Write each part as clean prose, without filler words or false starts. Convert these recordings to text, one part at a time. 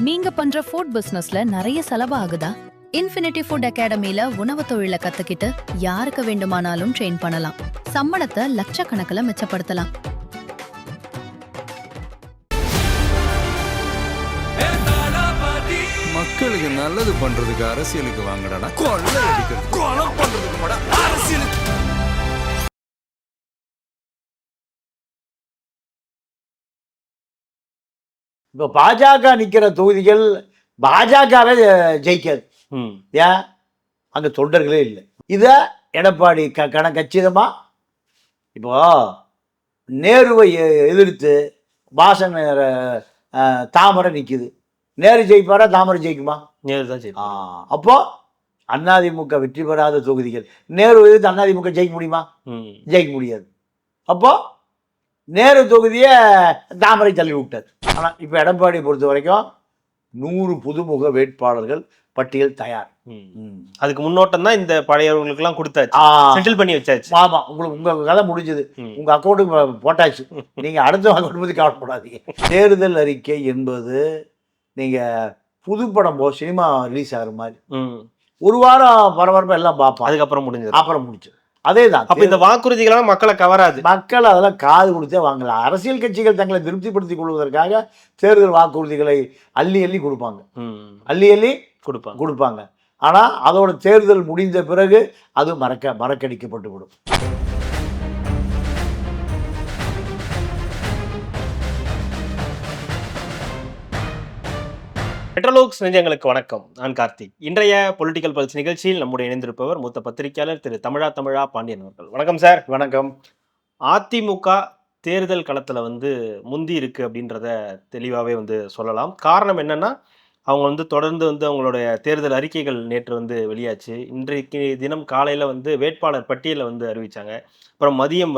நீங்க பண்ற ஃபுட் பிசினஸ்ல நிறைய செலவு ஆகுதா? இன்ஃபினிட்டி ஃபுட் அகாடமில உணவு தொழிலை கத்துக்கிட்டு யாருக்கு வேண்டுமானாலும் ட்ரெயின் பண்ணலாம். சம்பளத்தை லட்சக்கணக்கில் மிச்சப்படுத்தலாம். மக்களுக்கு நல்லது பண்றதுக்கு அரசியலுக்கு வாங்கடா, கொள்ளை அடிக்கிறது கொலை பண்றதுக்கு கூட அரசியலுக்கு. இப்போ பாஜக நிற்கிற தொகுதிகள் பாஜகவே ஜெயிக்காது. ஏன்? அங்கே தொண்டர்களே இல்லை. இதை எடப்பாடி கச்சிதமா இப்போ நேருவை எதிர்த்து பாசன் தாமரை நிற்குது. நேரு ஜெயிப்பாரா, தாமரை ஜெயிக்குமா? நேரு தான் ஜெயிப்பார். அப்போ அதிமுக வெற்றி பெறாத தொகுதிகள் நேரு எதிர்த்து அதிமுக ஜெயிக்க முடியுமா? ஜெயிக்க முடியாது. அப்போ நேரு தொகுதியை தாமரை தள்ளி விட்டார். ஆனால் இப்போ எடப்பாடியை பொறுத்த வரைக்கும் 100 புதுமுக வேட்பாளர்கள் பட்டியல் தயார். அதுக்கு முன்னோட்டம் தான் இந்த பழையவர்களுக்கெல்லாம் கொடுத்தாச்சு, செட்டில் பண்ணி வச்சாச்சு. ஆமாம், உங்களுக்கு உங்கள் கதை முடிஞ்சது, உங்கள் அக்கௌண்ட்டுக்கு போட்டாச்சு. நீங்கள் அடுத்த அக்கௌண்ட் பற்றி கவலைப்படாதீங்க. தேர்தல் அறிக்கை என்பது நீங்கள் புதுப்படம் சினிமா ரிலீஸ் ஆகிற மாதிரி ஒரு வாரம் பரபரப்பாக எல்லாம் பார்ப்போம். அதுக்கப்புறம் முடிஞ்சது, அப்புறம் முடிச்சது. அதே தான். அப்போ இந்த வாக்குறுதிகளால் மக்களை கவராது. மக்கள் அதெல்லாம் காது கொடுத்தே வாங்கலாம். அரசியல் கட்சிகள் தங்களை திருப்திப்படுத்திக் கொள்வதற்காக தேர்தல் வாக்குறுதிகளை அள்ளி அள்ளி கொடுப்பாங்க, அள்ளி அள்ளி கொடுப்பாங்க. ஆனால் அதோட தேர்தல் முடிந்த பிறகு அது மறக்கடிக்கப்பட்டு விடும். மெட்ரோலோக்ஸ் நெஞ்சங்களுக்கு வணக்கம். நான் கார்த்திக். இன்றைய பொலிட்டிக்கல் பல்ஸ் நிகழ்ச்சியில் நம்முடைய இணைந்திருப்பவர் மூத்த பத்திரிகையாளர் திரு தமிழா பாண்டியன் அவர்கள். வணக்கம் சார். வணக்கம். அதிமுக தேர்தல் களத்தில் முந்தி இருக்கு அப்படின்றத தெளிவாகவே சொல்லலாம். காரணம் என்னன்னா, அவங்க தொடர்ந்து அவங்களுடைய தேர்தல் அறிக்கைகள் நேற்று வெளியாச்சு. இன்றைக்கு தினம் காலையில் வேட்பாளர் பட்டியலை அறிவிச்சாங்க. அப்புறம் மதியம்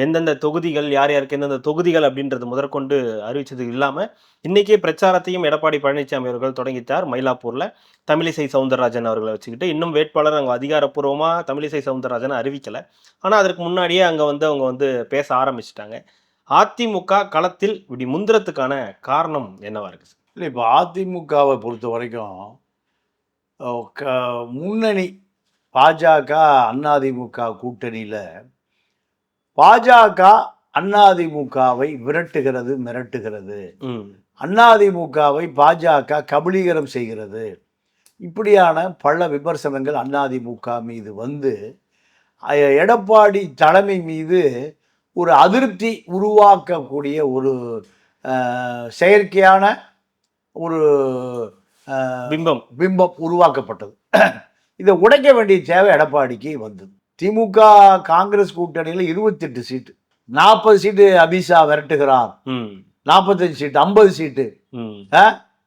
எந்தெந்த தொகுதிகள், யார் யாருக்கு எந்தெந்த தொகுதிகள் அப்படின்றது முதற்கொண்டு அறிவிச்சது இல்லாமல் இன்றைக்கே பிரச்சாரத்தையும் எடப்பாடி பழனிசாமி அவர்கள் தொடங்கிட்டார். மயிலாப்பூரில் தமிழிசை சவுந்தரராஜன் அவர்களை வச்சுக்கிட்டு இன்னும் வேட்பாளர் அங்கே அதிகாரப்பூர்வமாக தமிழிசை சவுந்தரராஜனை அறிவிக்கலை. ஆனால் அதற்கு முன்னாடியே அங்கே அவங்க பேச ஆரம்பிச்சிட்டாங்க. அதிமுக களத்தில் இப்படி முந்திரத்துக்கான காரணம் என்னவா இருக்குது? இல்லை, இப்போ அதிமுகவை பொறுத்த வரைக்கும் முன்னணி பாஜக அதிமுக கூட்டணியில் பாஜக அதிமுகவை விரட்டுகிறது, மிரட்டுகிறது. அதிமுகவை பாஜக கபலீகரம் செய்கிறது. இப்படியான பல விமர்சனங்கள் அதிமுக மீது எடப்பாடி தலைமை மீது ஒரு அதிருப்தி உருவாக்கக்கூடிய ஒரு செயற்கையான ஒரு பிம்பம் உருவாக்கப்பட்டது. இதை உடைக்க வேண்டிய தேவை எடப்பாடிக்கு வந்தது. திமுக காங்கிரஸ் கூட்டணியில் 28 சீட்டு, 40 சீட்டு அபிஷா விரட்டுகிறார், 45 சீட்டு, 50 சீட்டு,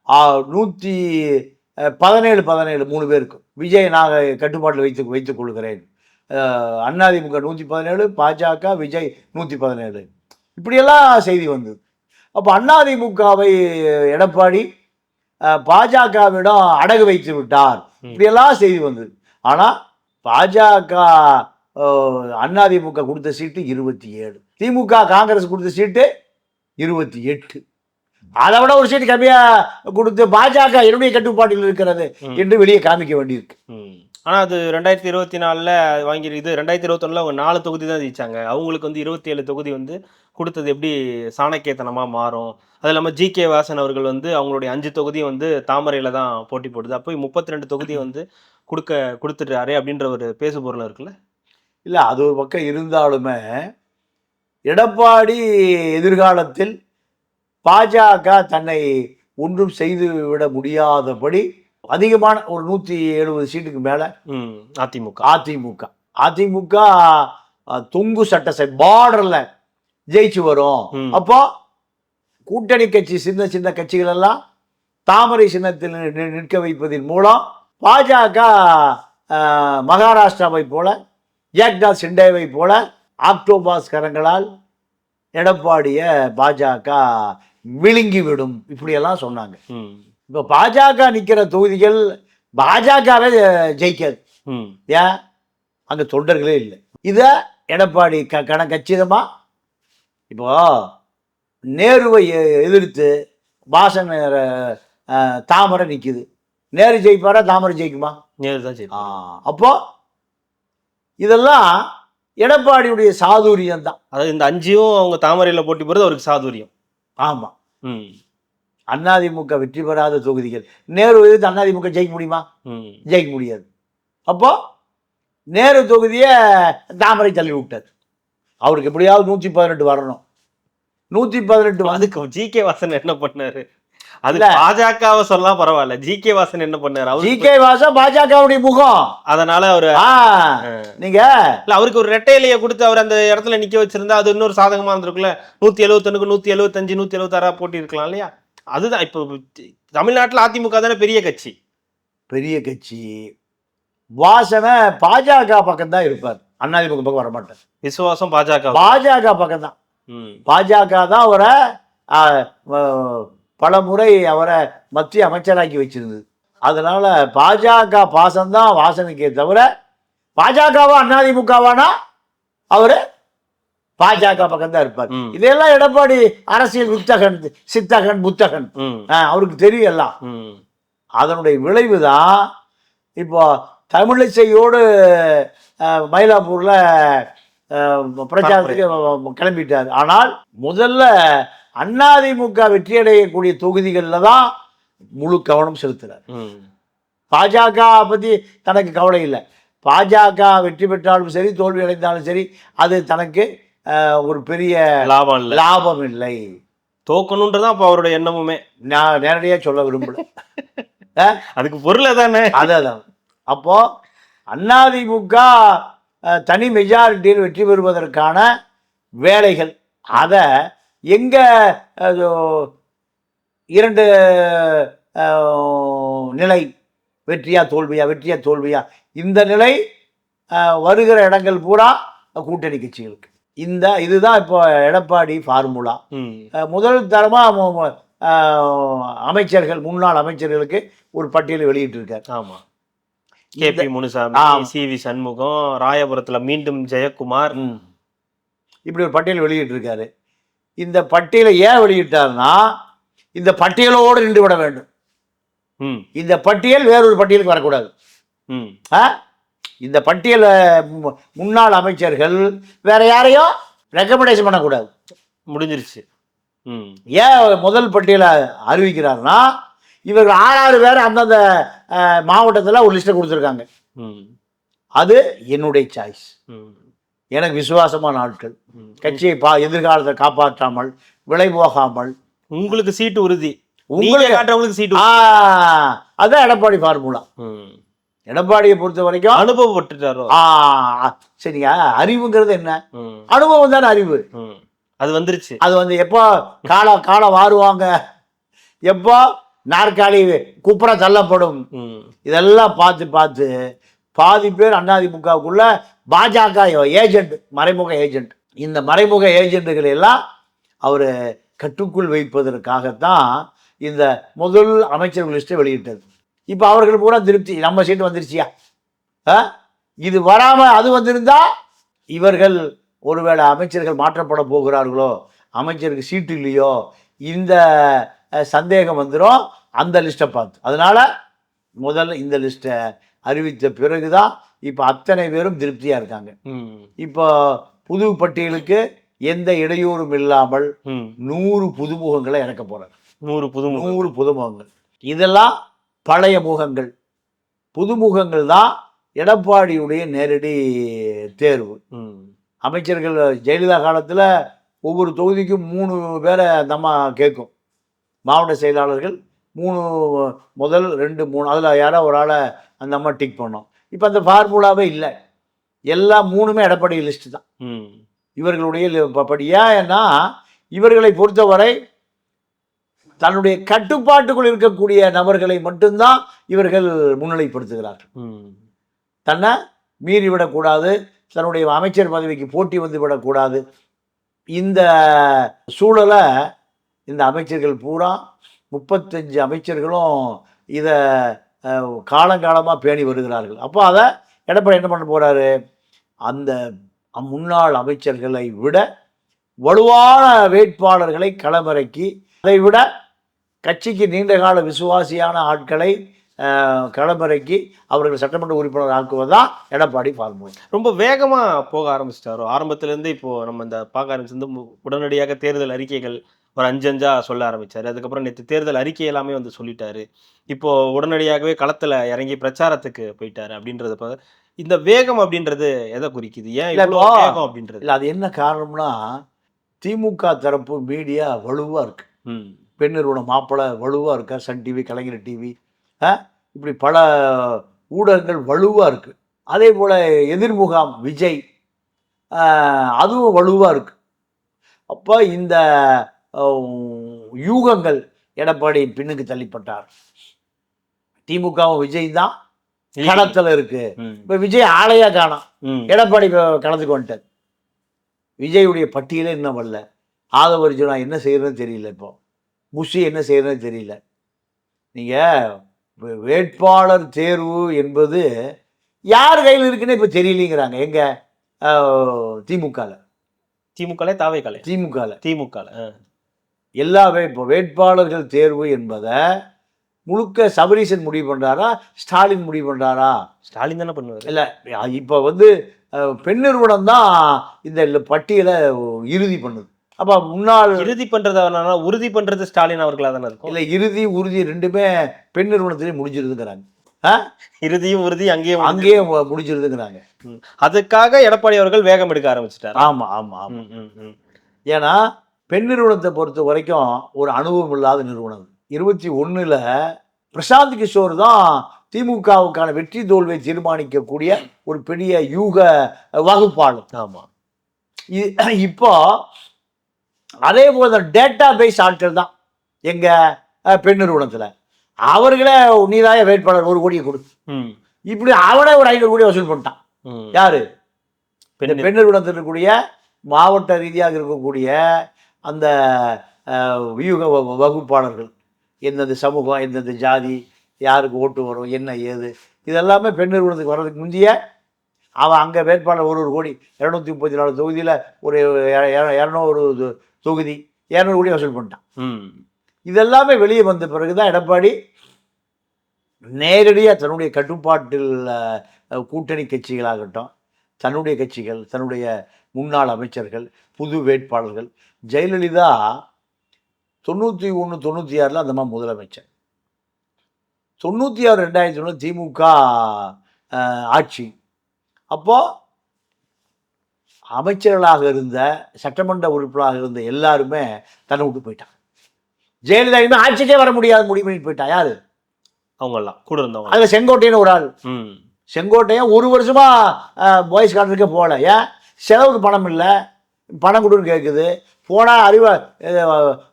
117 3 பேருக்கு. விஜய் நான் கட்டுப்பாட்டில் வைத்துக் கொள்கிறேன். அதிமுக 117, பாஜக விஜய் 117, இப்படியெல்லாம் செய்தி வந்தது. அப்போ அதிமுகவை எடப்பாடி பாஜகவிடம் அடகு வைத்து விட்டார், இப்படியெல்லாம் செய்தி வந்தது. ஆனால் பாஜக அதிமுக கொடுத்த சீட்டு 27, திமுக காங்கிரஸ் கொடுத்த சீட்டு 28. அதை விட ஒரு சீட்டு கம்மியாக கொடுத்து பாஜக என்னுடைய கட்டுப்பாட்டில் இருக்கிறது என்று வெளியே காமிக்க வேண்டியிருக்கு. ஆனால் அது 2024 வாங்கிருக்கு. இது 2021 அவங்க 4 தொகுதி தான் ஜெயிச்சாங்க. அவங்களுக்கு 27 தொகுதி கொடுத்தது எப்படி சாணக்கியத்தனமாக மாறும்? அது இல்லாமல் ஜி.கே. வாசன் அவர்கள் அவங்களுடைய 5 தொகுதியும் தாமரையில் தான் போட்டி போடுது. அப்போ 32 தொகுதியை கொடுத்துட்டாரே அப்படின்ற ஒரு பேசு பொருள் இருக்குல்ல? இல்லை, அது ஒரு பக்கம் இருந்தாலுமே எடப்பாடி எதிர்காலத்தில் பாஜக தன்னை ஒன்றும் செய்து விட முடியாதபடி அதிகமான ஒரு 170 சீட்டுக்கு மேலே அதிமுக தொங்கு சட்டசபை பார்டரில் ஜெயிச்சு வரும். அப்போ கூட்டணி கட்சி சின்ன கட்சிகள் எல்லாம் தாமரை சின்னத்தில் நிற்க வைப்பதன் மூலம் பாஜக மகாராஷ்டிராவை போல, ஏக்நாத் ஷிண்டேவை போல ஆக்டோபாஸ் கரங்களால் எடப்பாடியை பாஜக விழுங்கிவிடும், இப்படியெல்லாம் சொன்னாங்க. இப்போ பாஜக நிற்கிற தொகுதிகள் பாஜகவே ஜெயிக்காது. ஏன்? அங்கே தொண்டர்களே இல்லை. இதை எடப்பாடி கச்சிதமா இப்போ நேருவை எதிர்த்து பாசன் தாமரை நிற்குது. நேரு ஜெயிப்பாரா, தாமரை ஜெயிக்குமா? நேரு தான் சரி. அப்போ இதெல்லாம் எடப்பாடியுடைய சாதுரியம் தான். அதாவது இந்த 5யும் அவங்க தாமரையில் போட்டி போகிறது அவருக்கு சாதுரியம். ஆமாம். ம். அதிமுக வெற்றி பெறாத தொகுதிகள் நேரு எதிர்த்து அதிமுக ஜெயிக்க முடியுமா? ஜெயிக்க முடியாது. அப்போ நேரு தொகுதியை தாமரை தள்ளி விட்டார். அவருக்கு எப்படியாவது 118 வரணும். 118 அதுக்கு ஜி.கே. வாசன் என்ன பண்ணாரு? அது பாஜகவை சொல்லலாம் பரவாயில்ல, ஜி.கே. வாசன் என்ன பண்ணாரு? ஜி.கே. வாசன் பாஜகவுடைய முகம். அதனால அவரு நீங்க அவருக்கு ஒரு ரெட்டை இலையை கொடுத்து அவர் அந்த இடத்துல நிக்க வச்சிருந்தா அது இன்னொரு சாதகமா இருந்திருக்குல்ல. 171க்கு 175 176 போட்டி இருக்கலாம் இல்லையா? அதுதான் இப்போ தமிழ்நாட்டில் அதிமுக தானே பெரிய கட்சி. பெரிய கட்சி. வாசனை பாஜக பக்கம் தான் இருப்பார், அதிமுக பக்கம் வரமாட்டார். விசுவாசம் பாஜக பக்கம் தான். பாஜக தான் அவரை பல முறை அவரை மத்திய அமைச்சராக்கி வச்சிருந்தது. அதனால பாஜக பாசம்தான் வாசனுக்கே தவிர பாஜகவா அதிமுகவானா அவரு பாஜக பக்கம் தான் இருப்பார். இதெல்லாம் எடப்பாடி அரசியல் வித்தகன், சித்தகன், புத்தகன் அவருக்கு தெரியும் எல்லாம். அதனுடைய விளைவு தான் இப்போ தமிழிசையோடு மயிலாப்பூர்ல பிரச்சாரத்துக்கு கிளம்பிட்டார். ஆனால் முதல்ல அதிமுக வெற்றி அடையக்கூடிய தொகுதிகளில் தான் முழு கவனம் செலுத்துறார். பாஜக பத்தி தனக்கு கவலை இல்லை. பாஜக வெற்றி பெற்றாலும் சரி, தோல்வி அடைந்தாலும் சரி, அது தனக்கு ஒரு பெரிய லாபம் இல்லை. தோக்கணுன்றதான் அப்போ அவருடைய எண்ணமுமே. நான் நேரடியாக சொல்ல விரும்பல, அதுக்கு பொருள் தானே. அதான். அப்போ அதிமுக தனி மெஜாரிட்டியில் வெற்றி பெறுவதற்கான வேலைகள், அதை எங்க 2 நிலை, வெற்றியா தோல்வியா, இந்த நிலை வருகிற இடங்கள் பூரா கூட்டணி கட்சிகளுக்கு. இதுதான் இப்போ எடப்பாடி ஃபார்முலா. முதல் தரமா அமைச்சர்கள், முன்னாள் அமைச்சர்களுக்கு ஒரு பட்டியலை வெளியிட்டிருக்காரு. ஆமா, கே.பி. முனுசாமி, சி.வி. சண்முகம், ராயபுரத்துல மீண்டும் ஜெயக்குமார், இப்படி ஒரு பட்டியல் வெளியிட்டிருக்காரு. இந்த பட்டியலை ஏன் வெளியிட்டார்னா, இந்த பட்டியலோடு நின்று விட வேண்டும். இந்த பட்டியல் வேறொரு பட்டியலுக்கு வரக்கூடாது. இந்த பட்டியல முன்னாள் அமைச்சர்கள் வேற யாரையும் ரெக்கமெண்டேஷன் பண்ணக்கூடாது. முடிஞ்சிருச்சு. ஏன் முதல் பட்டியலை அறிவிக்கிறார்னா, இவர்கள் 6 பேர் அந்தந்த மாவட்டத்தில் ஒரு லிஸ்ட்டை கொடுத்துருக்காங்க. அது என்னுடைய சாய்ஸ். எனக்கு விசுவாசமான ஆட்கள், கட்சியை எதிர்காலத்தை காப்பாற்றாமல், விலை போகாமல். உங்களுக்கு சீட்டு உறுதி, உங்களுக்கு சீட்டு. அதான் எடப்பாடி ஃபார்முலா. எடப்பாடியை பொறுத்த வரைக்கும் அனுபவப்பட்டுட்டாரோ. சரியா, அறிவுங்கிறது என்ன? அனுபவம் தானே அறிவு. அது வந்துருச்சு. அது வந்து எப்போ காலம் வாருவாங்க, எப்போ நாற்காலி குப்புற தள்ளப்படும், இதெல்லாம் பார்த்து பாதி பேர் அதிமுகவுக்குள்ள பாஜக ஏஜென்ட், மறைமுக ஏஜென்ட். இந்த மறைமுக ஏஜென்ட்டுகள் எல்லாம் அவர் கட்டுக்குள் வைப்பதற்காகத்தான் இந்த முதல் அமைச்சர்கள் லிஸ்ட்டை வெளியிட்டது. இப்போ அவர்கள் பூரா திருப்தி, நம்ம சீட்டு வந்துருச்சியா? இது வராமல் அது வந்திருந்தா இவர்கள் ஒருவேளை அமைச்சர்கள் மாற்றப்பட போகிறார்களோ, அமைச்சருக்கு சீட்டு இல்லையோ, இந்த சந்தேகம் வந்துடும் அந்த லிஸ்ட்டை பார்த்து. அதனால முதல்ல இந்த லிஸ்ட்டை அறிவித்த பிறகுதான் இப்போ அத்தனை பேரும் திருப்தியா இருக்காங்க. இப்போ புது பட்டியலுக்கு எந்த இடையூறும் இல்லாமல் 100 புதுமுகங்களை இறக்க போறாங்க. 100 புதுமுகங்கள். இதெல்லாம் பழைய முகங்கள். புதுமுகங்கள் தான் எடப்பாடியுடைய நேரடி தேர்வு. அமைச்சர்கள் ஜெயலலிதா காலத்தில் ஒவ்வொரு தொகுதிக்கும் 3 பேரை அந்த அம்மா கேட்கும். மாவட்ட செயலாளர்கள் 3, முதல் 2, 3, அதில் யாரோ ஒரு ஆளை அந்த அம்மா டிக் பண்ணோம். இப்போ அந்த ஃபார்முலாவே இல்லை. எல்லாம் 3மே எடப்பாடி லிஸ்ட்டு தான் இவர்களுடைய படியா. ஏன்னா இவர்களை பொறுத்தவரை தன்னுடைய கட்டுப்பாட்டுக்குள் இருக்கக்கூடிய நபர்களை மட்டும்தான் இவர்கள் முன்னிலைப்படுத்துகிறார்கள். தன்னை மீறிவிடக்கூடாது, தன்னுடைய அமைச்சர் பதவிக்கு போட்டி வந்து விடக்கூடாது. இந்த சூழலை இந்த அமைச்சர்கள் பூரா 35 அமைச்சர்களும் இதை காலங்காலமாக பேணி வருகிறார்கள். அப்போ அதை எடப்பாடி என்ன பண்ண போகிறாரு, அந்த முன்னாள் அமைச்சர்களை விட வலுவான வேட்பாளர்களை களமிறக்கி, அதை விட கட்சிக்கு நீண்டகால விசுவாசியான ஆட்களை களமிறக்கி அவர்கள் சட்டமன்ற உறுப்பினர் ஆக்குவதுதான் எடப்பாடி ஃபார்முலா. ரொம்ப வேகமா போக ஆரம்பிச்சிட்டாரோ ஆரம்பத்துல இருந்து? இப்போ நம்ம இந்த பார்க்க ஆரம்பிச்சிருந்து உடனடியாக தேர்தல் அறிக்கைகள் ஒரு 5 சொல்ல ஆரம்பிச்சாரு. அதுக்கப்புறம் நேற்று தேர்தல் அறிக்கை எல்லாமே வந்து சொல்லிட்டாரு. இப்போ உடனடியாகவே களத்துல இறங்கி பிரச்சாரத்துக்கு போயிட்டாரு அப்படின்றத இந்த வேகம் அப்படின்றது எதை குறிக்குது? ஏன் இவ்வளவு வேகம் அப்படின்றது? இல்லை, அது என்ன காரணம்னா திமுக தரப்பு மீடியா வலுவா இருக்கு. பெண் நிறுவனம் மாப்பிள்ளை வலுவா இருக்கா, சன் டிவி, கலைஞர் டிவி, இப்படி பல ஊடகங்கள் வலுவா இருக்கு. அதே போல எதிர்முகாம் விஜய் அதுவும் வலுவா இருக்கு. அப்போ இந்த யூகங்கள் எடப்பாடி பின்னுக்கு தள்ளிப்பட்டார். திமுகவும் விஜய் தான் களத்துல இருக்கு. இப்ப விஜய் ஆளையா காணோம், எடப்பாடி களத்துக்கு வந்துட்டார். விஜயுடைய பட்டியலே இன்னும் வரல. ஆதவர்ஜுனா என்ன செய்யறதுன்னு தெரியல, இப்போ முஷி என்ன செய்யறதுன்னு தெரியல. நீங்க வேட்பாளர் தேர்வு என்பது யார் கையில் இருக்குன்னு இப்ப தெரியலங்கிறாங்க. எங்க திமுகல எல்லா இப்போ வேட்பாளர்கள் தேர்வு என்பதை முழுக்க சபரீசன் முடிவு பண்றாரா, ஸ்டாலின் முடிவு பண்றாரா? ஸ்டாலின் தானே பண்ணுவார். இல்லை, இப்போ வந்து பெண் நிறுவனம் தான் இந்த பட்டியலை இறுதி பண்ணுது. அப்ப முன்னாள் இறுதி பண்றது உறுதி பண்றது ஸ்டாலின் அவர்களா தானே இருக்கும். இல்லை, இறுதி உறுதி ரெண்டுமே பெண் நிறுவனத்திலே முடிஞ்சிருதுங்கிறாங்க. இறுதியும் உறுதி அங்கேயே முடிஞ்சிருதுங்கிறாங்க. அதுக்காக எடப்பாடி அவர்கள் வேகம் எடுக்க ஆரம்பிச்சிட்டார். ஆமா ஆமா ஆமா. ஏன்னா பெண் நிறுவனத்தை பொறுத்த வரைக்கும் ஒரு அனுபவம் இல்லாத நிறுவனம். 21 பிரசாந்த் கிஷோர் தான் திமுகவுக்கான வெற்றி தோல்வியை தீர்மானிக்கக்கூடிய ஒரு பெரிய யூக வகுப்பாளர். ஆமா. இப்போ அதே போல டேட்டா பேஸ் ஆட்கள் தான் எங்க பெண் நிறுவனத்துல. அவர்களே நீதாய வேட்பாளர் 1 கோடியை கொடு, இப்படி அவனே ஒரு 500 கோடி வசூல் பண்ணிட்டான். யாரு? பெண் நிறுவனத்தில் இருக்கக்கூடிய மாவட்ட ரீதியாக இருக்கக்கூடிய அந்த வியூக வகுப்பாளர்கள், எந்தெந்த சமூகம், எந்தெந்த ஜாதி, யாருக்கு ஓட்டு வரும், என்ன ஏது, இதெல்லாமே பெண் நிறுவனத்துக்கு வர்றதுக்கு முந்தைய அவன் அங்கே வேட்பாளர் 1 கோடி 234 தொகுதியில் ஒரு 200 தொகுதி 200 கோடி வசூல் பண்ணிட்டான். இதெல்லாமே வெளியே வந்த பிறகுதான் எடப்பாடி நேரடியாக தன்னுடைய கட்டுப்பாட்டில் கூட்டணி கட்சிகளாகட்டும், தன்னுடைய கட்சிகள், தன்னுடைய முன்னாள் அமைச்சர்கள், புது வேட்பாளர்கள். ஜெயலலிதா 91 96 அந்த மாதிரி முதலமைச்சர். 96 2001 திமுக ஆட்சி. அப்போ அமைச்சர்களாக இருந்த, சட்டமன்ற உறுப்பினராக இருந்த எல்லாருமே தன்னை விட்டு போயிட்டாங்க. ஜெயலலிதா இனிமேல் ஆட்சிக்கே வர முடியாது முடிவு பண்ணிட்டு போயிட்டா. யாரு? அவங்கெல்லாம் கூட இருந்தவங்க. அதுல செங்கோட்டையன் ஒரு ஆள். செங்கோட்டையன் 1 வருஷமா பாய்ஸ் கார்டனுக்கே போகல. ஏன்? செலவுக்கு பணம் இல்லை, பணம் கொடுன்னு கேட்குது. போனால்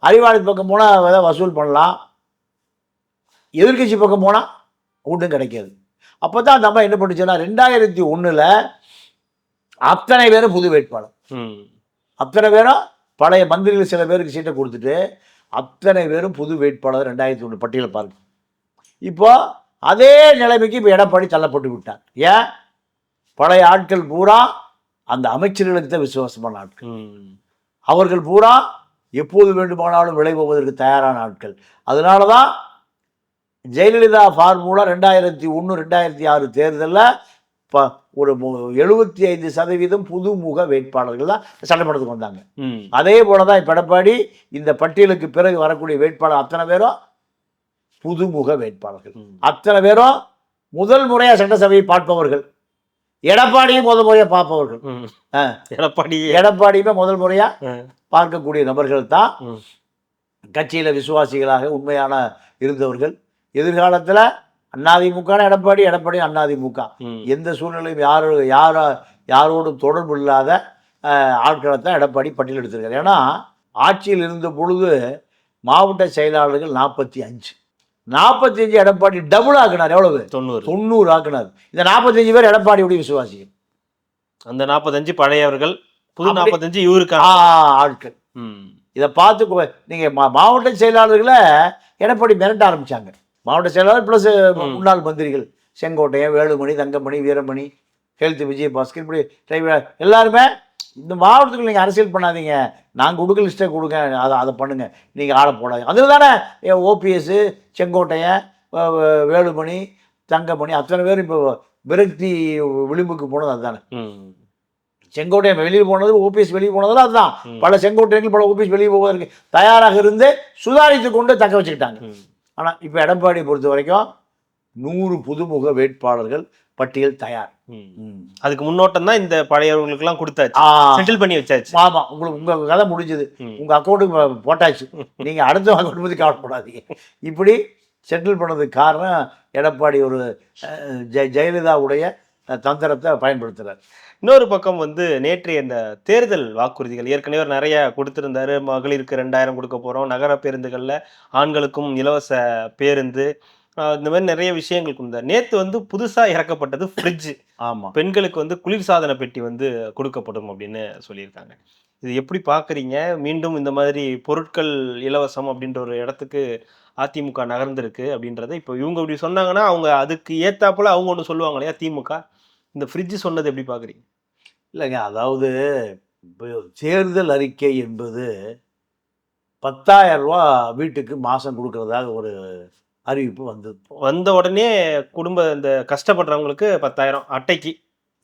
அறிவாளி பக்கம் போனால் ஏதாவது வசூல் பண்ணலாம், எதிர்கட்சி பக்கம் போனால் ஒன்றும் கிடைக்காது. அப்போ தான் அந்த அம்மா என்ன பண்ணுச்சுன்னா 2001 அத்தனை பேரும் புது வேட்பாளர். அத்தனை பேரும் பழைய மந்திரிகள் சில பேருக்கு சீட்டை கொடுத்துட்டு அத்தனை பேரும் புது வேட்பாளர் 2001 பட்டியலை பாருங்க. இப்போ அதே நிலைமைக்கு இப்போ எடப்பாடி தள்ளப்பட்டு விட்டார். ஏன்? பழைய ஆட்கள் பூரா அந்த அமைச்சர்களுக்கு தான் விசுவாசமான ஆட்கள். அவர்கள் பூரா எப்போது வேண்டுமானாலும் விளைவுவதற்கு தயாரான ஆட்கள். அதனால தான் ஜெயலலிதா ஃபார்முலா 2001 2006 தேர்தலில் ஒரு 75% புதுமுக வேட்பாளர்கள் தான் சட்டமன்றத்துக்கு வந்தாங்க. அதே போல தான் இப்போ எடப்பாடி இந்த பட்டியலுக்கு பிறகு வரக்கூடிய வேட்பாளர் அத்தனை பேரும் புதுமுக வேட்பாளர்கள். அத்தனை பேரும் முதல் முறையாக சட்டசபையை பார்ப்பவர்கள். எடப்பாடியும் முதல் முறையாக பார்ப்பவர்கள். எடப்பாடியுமே முதல் முறையாக பார்க்கக்கூடிய நபர்கள் தான் கட்சியில் விசுவாசிகளாக உண்மையான இருந்தவர்கள். எதிர்காலத்தில் அதிமுக எடப்பாடி, எடப்பாடி அதிமுக, எந்த சூழ்நிலையும் யாரோடும் தொடர்பு இல்லாத ஆட்களை தான் எடப்பாடி பட்டியல் எடுத்திருக்காரு. ஏன்னா ஆட்சியில் இருந்த பொழுது மாவட்ட செயலாளர்கள் 45 எடப்பாடி டபுள் ஆக்கினார். எவ்வளவு? 90 ஆக்கினார். இந்த 45 பேர் எடப்பாடியுடைய விசுவாசிகள். அந்த 45 பழையவர்கள், புது 45 இவருக்கு ஆட்கள். இதை பார்த்து நீங்க மாவட்ட செயலாளர்களை எடப்பாடி மிரட்ட ஆரம்பிச்சாங்க. மாவட்ட செயலாளர் பிளஸ் முன்னாள் மந்திரிகள் செங்கோட்டையன், வேலுமணி, தங்கமணி, வீரமணி, ஹெல்த் விஜயபாஸ்கர், இப்படி எல்லாருமே இந்த மாவட்டத்துக்கு நீங்கள் அரசியல் பண்ணாதீங்க, நாங்கள் கொடுக்க லிஸ்ட்டை கொடுங்க, அதை பண்ணுங்க, நீங்கள் ஆளை போடாதீங்க. அதில் தானே ஓபிஎஸ், செங்கோட்டையன், வேலுமணி, தங்கமணி அத்தனை பேர் இப்போ விரக்தி விளிம்புக்கு போனது அதுதானே. செங்கோட்டையன் வெளியில் போனது, ஓபிஎஸ் வெளியே போனதெல்லாம் அதுதான். பல செங்கோட்டையர்கள் பல ஓபிஎஸ் வெளியே போவதற்கு தயாராக இருந்து சுதாரித்து கொண்டு தக்க வச்சுக்கிட்டாங்க. ஆனால் இப்போ எடப்பாடியை பொறுத்த வரைக்கும் 100 புதுமுக வேட்பாளர்கள் பட்டியல் தயார். அதுக்கு முன்னோட்டம் தான் இந்த பழையவர்களுக்கெல்லாம் கொடுத்தாச்சு, செட்டில் பண்ணி வச்சாச்சு. ஆமாம், உங்கள் கதை முடிஞ்சது, உங்கள் அக்கௌண்ட்டுக்கு போட்டாச்சு, நீங்கள் அடுத்த அக்கௌண்ட் பற்றி கவலைப்படாதீங்க. இப்படி செட்டில் பண்ணதுக்கு காரணம் எடப்பாடி ஒரு ஜெயலலிதாவுடைய தந்திரத்தை பயன்படுத்துகிறார். இன்னொரு பக்கம் வந்து நேற்றைய இந்த தேர்தல் வாக்குறுதிகள் ஏற்கனவே நிறைய கொடுத்திருந்தாரு. மகளிருக்கு 2000 கொடுக்க போறோம், நகர பேருந்துகள்ல ஆண்களுக்கும் இலவச பேருந்து, இந்த மாதிரி நிறைய விஷயங்கள் கொடுத்தார். நேற்று வந்து புதுசா இறக்கப்பட்டது ஃப்ரிட்ஜ். ஆமாம், பெண்களுக்கு வந்து குளிர்சாதன பெட்டி வந்து கொடுக்கப்படும் அப்படின்னு சொல்லியிருக்காங்க. இது எப்படி பாக்குறீங்க? மீண்டும் இந்த மாதிரி பொருட்கள் இலவசம் அப்படின்ற ஒரு இடத்துக்கு அதிமுக நகர்ந்திருக்கு அப்படின்றத இப்போ இவங்க இப்படி சொன்னாங்கன்னா அவங்க அதுக்கு ஏத்தாப்புல அவங்க ஒன்று சொல்லுவாங்க இல்லையா திமுக. இந்த ஃப்ரிட்ஜ் சொன்னது எப்படி பார்க்குறீங்க? இல்லைங்க, அதாவது இப்போ தேர்தல் அறிக்கை என்பது 10,000 ரூபா வீட்டுக்கு மாதம் கொடுக்கறதாக ஒரு அறிவிப்பு வந்தது. வந்த உடனே இந்த கஷ்டப்படுறவங்களுக்கு 10,000 அட்டைக்கு.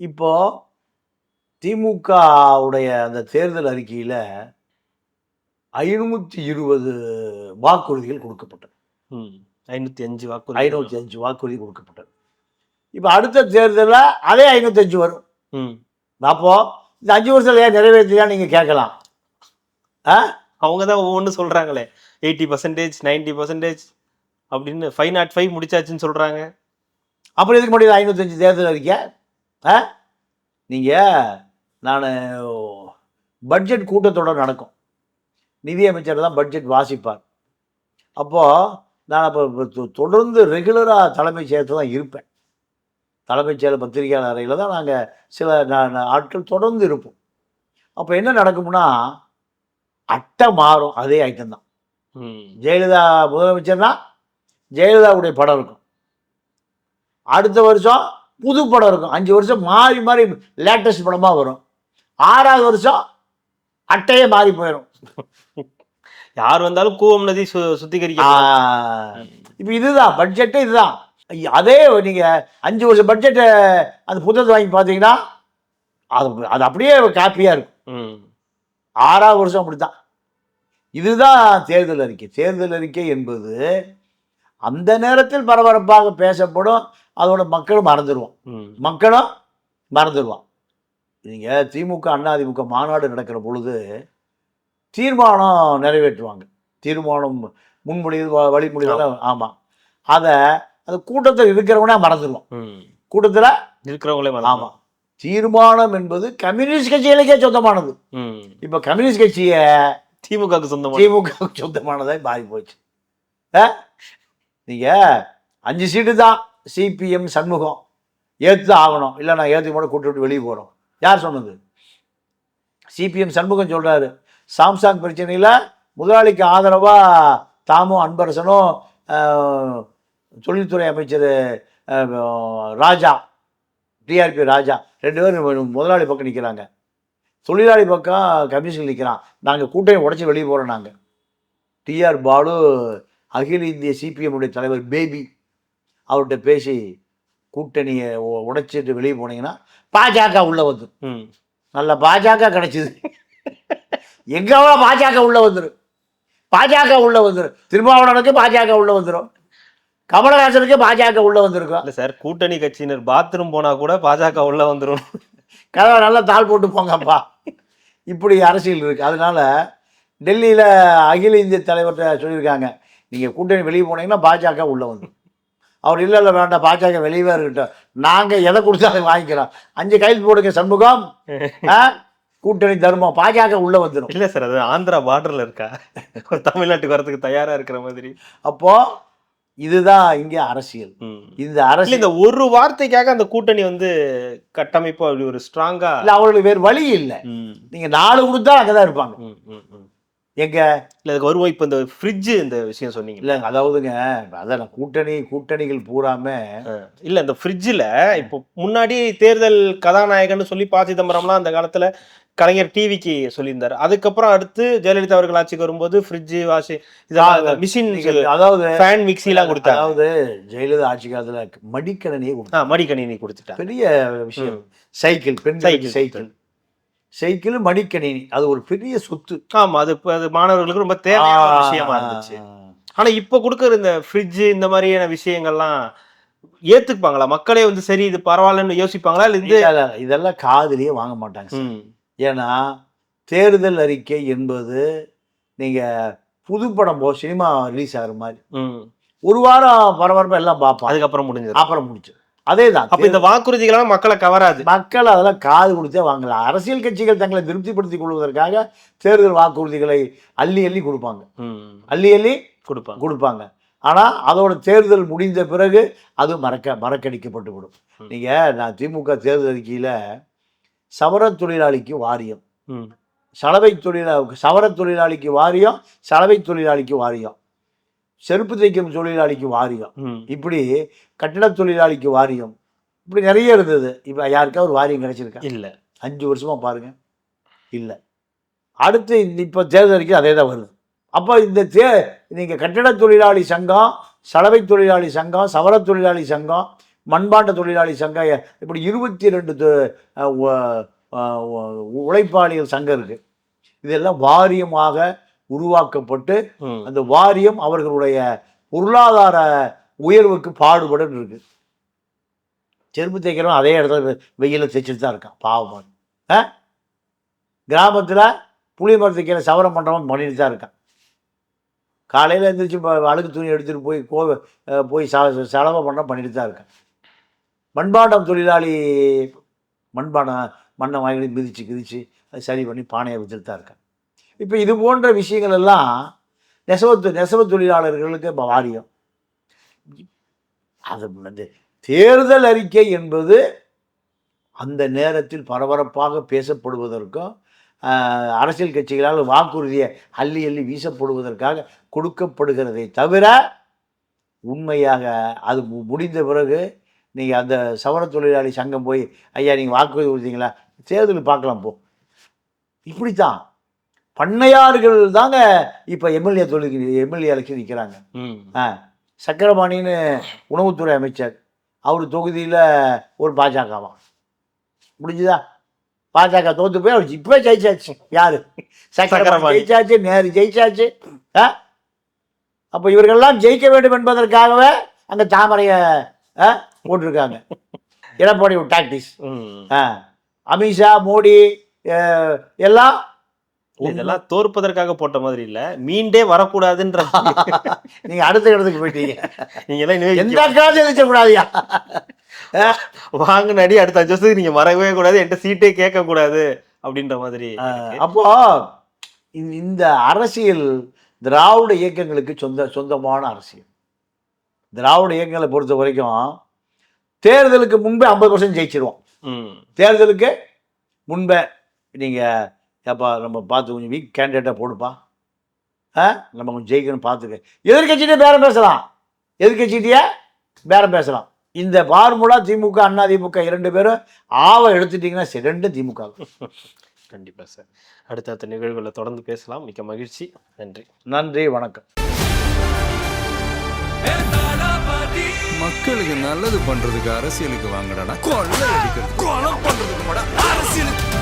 இப்போது திமுகவுடைய அந்த தேர்தல் அறிக்கையில் 520 வாக்குறுதிகள் கொடுக்கப்பட்டது. 505 வாக்குறுதி 505 வாக்குறுதி கொடுக்கப்பட்டது. இப்போ அடுத்த தேர்தலில் அதே 505 வரும். அப்போ இந்த 5 வருஷத்துல ஏன் நிறைவேற்றியா நீங்கள் கேட்கலாம். அவங்க தான் ஒவ்வொன்றும் சொல்கிறாங்களே 80%, 90% அப்படின்னு 505 முடிச்சாச்சுன்னு சொல்கிறாங்க. அப்புறம் எதுக்கு முடியாது 505 தேர்தல் அறிக்கை? நான் பட்ஜெட் கூட்டத்தொடர் நடக்கும், நிதியமைச்சர் தான் பட்ஜெட் வாசிப்பார். அப்போது நான் அப்போ தொடர்ந்து ரெகுலராக தலைமைச் செயலத்தில் தான் இருப்பேன். தலைமைச் செயலர் பத்திரிகையாளர் அறையில் தான் நாங்கள் சில ஆட்கள் தொடர்ந்து இருப்போம். அப்போ என்ன நடக்கும்னா அட்டை மாறும், அதே ஐட்டம் தான். ஜெயலலிதா முதலமைச்சர்னா ஜெயலலிதாவுடைய படம் இருக்கும், அடுத்த வருஷம் புது படம் இருக்கும், 5 வருஷம் மாறி மாறி லேட்டஸ்ட் படமாக வரும். 6ஆவது வருஷம் அட்டையே மாறி போயிடும். யார் வந்தாலும் கூவம் நதி சுத்திகரிக்க. இப்போ இதுதான் பட்ஜெட்டு, இதுதான். அதே நீங்கள் 5 வருஷம் பட்ஜெட்டை அந்த புத்தகத்தை வாங்கி பார்த்தீங்கன்னா அது அப்படியே காப்பியாக இருக்கும். 6ஆவது வருஷம் அப்படி தான். இதுதான் தேர்தல் அறிக்கை. தேர்தல் அறிக்கை என்பது அந்த நேரத்தில் பரபரப்பாக பேசப்படும், அதோட மக்களும் மறந்துடுவான். நீங்கள் திமுக அதிமுக மாநாடு நடக்கிற பொழுது தீர்மானம் நிறைவேற்றுவாங்க, தீர்மானம் முன்மொழிவு வழிமொழிகள். ஆமாம், அதை அந்த கூட்டத்தில் இருக்கிறவனே மறந்துடுவான், கூட்டத்தில் இருக்கிறவங்களே. ஆமாம், தீர்மானம் என்பது கம்யூனிஸ்ட் கட்சிகளுக்கே சொந்தமானது. இப்போ கம்யூனிஸ்ட் கட்சியை திமுகவுக்கு சொந்தமானதை மாறி போச்சு. நீங்கள் 5 சீட்டு தான் சிபிஎம் சண்முகம் ஏற்று தான் ஆகணும், இல்லை நான் ஏற்றி கூட கூட்டு விட்டு வெளியே போகிறோம். யார் சொன்னது? சிபிஎம் சண்முகம் சொல்கிறாரு, சாம்சாங் பிரச்சனையில் முதலாளிக்கு ஆதரவாக தாமும் அன்பரசனும் தொழில்துறை அமைச்சர் ராஜா, டிஆர்பி ராஜா 2 பேரும் முதலாளி பக்கம் நிற்கிறாங்க, தொழிலாளி பக்கம் கம்யூனிஸ்ட் நிற்கிறான். நாங்கள் கூட்டணி உடச்சி வெளியே போகிறோம். நாங்கள் டிஆர் பாலு அகில இந்திய சிபிஎம்முடைய தலைவர் பேபி அவர்கிட்ட பேசி கூட்டணியை உடைச்சிட்டு வெளியே போனீங்கன்னா பாஜக உள்ளே வந்துடும். நல்ல பாஜக கிடச்சிது, எங்கெவ்வளோ பாஜக உள்ளே வந்துடும், திருமாவளவனுக்கு பாஜக உள்ளே வந்துடும், கமலஹாசனுக்கு பாஜக உள்ளே வந்திருக்கும். இல்லை சார், கூட்டணி கட்சியினர் பாத்ரூம் போனால் கூட பாஜக உள்ளே வந்துடும். கதவை நல்லா தாள் போட்டு போங்கப்பா. இப்படி அரசியல் இருக்குது. அதனால டெல்லியில் அகில இந்திய தலைவர்கிட்ட சொல்லியிருக்காங்க, நீங்கள் கூட்டணி வெளியே போனீங்கன்னா பாஜக உள்ளே வந்துடும். அவர் இல்லை வேண்டாம், பாஜக வெளியே இருக்கட்டும், நாங்கள் எதை கொடுத்தாலும் வாங்கிக்கிறோம், 5 கையில் போடுங்க சண்முகம், கூட்டணி தர்மம், பாஜக உள்ளே வந்துடும். இல்லை சார், அது ஆந்திரா பார்டரில் இருக்கா, தமிழ்நாட்டுக்கு வரதுக்கு தயாராக இருக்கிற மாதிரி. அப்போது இதுதான் இங்கே அரசியல். இந்த அரசியல் இந்த ஒரு வார்த்தைக்காக அந்த கூட்டணி வந்து கட்டமைப்பு அப்படி ஒரு ஸ்ட்ராங்கா இல்லை, அவங்களுக்கு வேறு வழி இல்லை. நீங்கள் 4 கொடுத்தா அங்கே தான் இருப்பாங்க. எங்க இல்ல அதுக்கு வருவோம். இப்போ இந்த ஃப்ரிட்ஜ் இந்த விஷயம் சொன்னீங்க இல்லைங்க, அதாவதுங்க அதான் கூட்டணிகள் பூராமே இல்ல இந்த ஃப்ரிட்ஜில் இப்போ முன்னாடி தேர்தல் கதாநாயகன்னு சொல்லி ப. சிதம்பரம்லாம் அந்த காலத்துல கலைஞர் டிவிக்கு சொல்லியிருந்தாரு. அதுக்கப்புறம் அடுத்து ஜெயலலிதா அவர்கள் ஆட்சிக்கு வரும்போது ஃப்ரிட்ஜ் வாஷிங் இதெல்லாம் மிஷின் அதாவது ஃபேன் மிக்சிலாம் கொடுத்தாங்க. அதாவது ஜெயலலிதா ஆட்சி காலத்துல மடிக்கணினியை மடிக்கணினி கொடுத்துட்டாங்க. பெரிய விஷயம். சைக்கிள், பெண்களுக்கு சைக்கிள் மடிக்கணினி அது ஒரு பெரிய சொத்து. ஆமா, அது மாணவர்களுக்கு ரொம்ப தேவையான விஷயமா இருந்துச்சு. ஆனா இப்ப கொடுக்குற இந்த ஃப்ரிட்ஜ் இந்த மாதிரியான விஷயங்கள்லாம் ஏத்துப்பாங்களா மக்களே வந்து சரி இது பரவாயில்லன்னு யோசிப்பாங்களா? இல்ல இதெல்லாம் காதுலயே வாங்க மாட்டாங்க. ஏன்னா தேர்தல் அறிக்கை என்பது நீங்க புதுப்படம் சினிமா ரிலீஸ் ஆகிற மாதிரி ஒரு வாரம் பரபரப்பா எல்லாம் பார்ப்போம், அதுக்கப்புறம் முடிஞ்சு அதேதான். அப்ப இந்த வாக்குறுதிகளாம் மக்களை கவராது. மக்கள் அதெல்லாம் காது கொடுத்தே வாங்கலாம். அரசியல் கட்சிகள் தங்களை திருப்திப்படுத்திக் கொள்வதற்காக தேர்தல் வாக்குறுதிகளை அள்ளி அள்ளி கொடுப்பாங்க, கொடுப்பாங்க. ஆனா அதோட தேர்தல் முடிந்த பிறகு அது மறக்கடிக்கப்பட்டு விடும். நீங்க நான் திமுக தேர்தல் அறிக்கையில சவர தொழிலாளிக்கு வாரியம், சவர தொழிலாளிக்கு வாரியம், சலவை தொழிலாளிக்கு வாரியம், செருப்பு தைக்கும் தொழிலாளிக்கு வாரியம், இப்படி கட்டிட தொழிலாளிக்கு வாரியம், இப்படி நிறைய இருந்தது. இப்போ யாருக்கா ஒரு வாரியம் கிடைச்சிருக்கா? இல்லை. 5 வருஷமா பாருங்க, இல்லை. அடுத்து இப்போ தேர்தல் அறிக்கை அதே தான் வருது. அப்போ இந்த நீங்கள் கட்டிட தொழிலாளி சங்கம், சலவை தொழிலாளி சங்கம், சவர தொழிலாளி சங்கம், மண்பாண்ட தொழிலாளி சங்கம், இப்படி 22 உழைப்பாளிகள் சங்கம் இருக்கு. இதெல்லாம் வாரியமாக உருவாக்கப்பட்டு அந்த வாரியம் அவர்களுடைய பொருளாதார உயர்வுக்கு பாடுபட இருக்கு. செருப்பு தைக்கிறவன் அதே இடத்துல வெயில தைச்சிட்டு தான் இருக்கான், பாவம். கிராமத்தில் புளிய மரத்துக்கிற சவரம் பண்ணுறவன் பண்ணிட்டு தான் இருக்கான். காலையில் எழுந்திரிச்சு அழுக்கு துணி எடுத்துகிட்டு போய் செலவை பண்ணிட்டு தான் இருக்கேன். மண்பாண்டம் தொழிலாளி மண்ணை வாங்கி மிதிச்சு அது சரி பண்ணி பானையை வச்சுட்டு தான் இருக்கேன். இப்போ இது போன்ற விஷயங்கள் எல்லாம் நெசவு தொழிலாளர்களுக்கு வாரியம். அது வந்து தேர்தல் அறிக்கை என்பது அந்த நேரத்தில் பரபரப்பாக பேசப்படுவதற்கும் அரசியல் கட்சிகளால் வாக்குறுதியை அள்ளி வீசப்படுவதற்காக கொடுக்கப்படுகிறதை தவிர உண்மையாக அது முடிந்த பிறகு நீங்கள் அந்த சவர தொழிலாளி சங்கம் போய் ஐயா நீங்கள் வாக்குறுதி கொடுத்தீங்களா, தேர்தல் பார்க்கலாம் போ. இப்படித்தான் பண்ணையார்கள் தாங்க இப்போ எம்எல்ஏ எலெக்ஷன் நிற்கிறாங்க. சக்கரபாணின்னு உணவுத்துறை அமைச்சர், அவர் தொகுதியில் ஒரு பாஜகவா முடிஞ்சுதா? பாஜக தோத்து போய் அவர் இப்போ ஜெயிச்சாச்சு. யாரு? சக்கரபாணி ஜெயிச்சாச்சு, நேரு ஜெயிச்சாச்சு. அப்போ இவர்கள்லாம் ஜெயிக்க வேண்டும் என்பதற்காகவே அங்கே தாமரையை போட்டிருக்காங்க. எடப்பாடி ஒரு டாக்டிக்ஸ். அமித்ஷா, மோடி எல்லாம் இதெல்லாம் தோற்பதற்காக போட்ட மாதிரி இல்ல, மீண்டே வரக்கூடாதுன்ற. நீங்க அடுத்த இடத்துக்கு போயிட்டீங்க. நீங்க எந்த காசு எதிர்க்கக்கூடாதுயா, வாங்கின அடி அடுத்த 5 வருஷத்துக்கு நீங்க வரவே கூடாது, என்கிட்ட சீட்டே கேட்க கூடாது அப்படின்ற மாதிரி. அப்போ இந்த அரசியல் திராவிட இயக்கங்களுக்கு சொந்தமான அரசியல். திராவிட இயக்கங்களை பொறுத்த வரைக்கும் தேர்தலுக்கு முன்பே 50% ஜெயிச்சிருவோம். தேர்தலுக்கு முன்பே நீங்கள் ஏப்பா நம்ம பார்த்து கொஞ்சம் வீக் கேண்டிடேட்டாக போடுப்பா, நம்ம கொஞ்சம் ஜெயிக்கணும்னு பார்த்துக்க. எதிர்கட்சிகிட்டே பேரம் பேசலாம், பேரம் பேசலாம். இந்த ஃபார்முலா திமுக அண்ணா திமுக 2 பேரும் எடுத்துட்டிங்கன்னா ரெண்டு திமுக. கண்டிப்பாக சார். அடுத்த நிகழ்வுகளை தொடர்ந்து பேசலாம். மிக்க மகிழ்ச்சி. நன்றி, வணக்கம். மக்களுக்கு நல்லது பண்றதுக்கு அரசியலுக்கு வாங்கடா, கொலை அடிக்கிறது, கொலை பண்றதுக்கு அரசியலுக்கு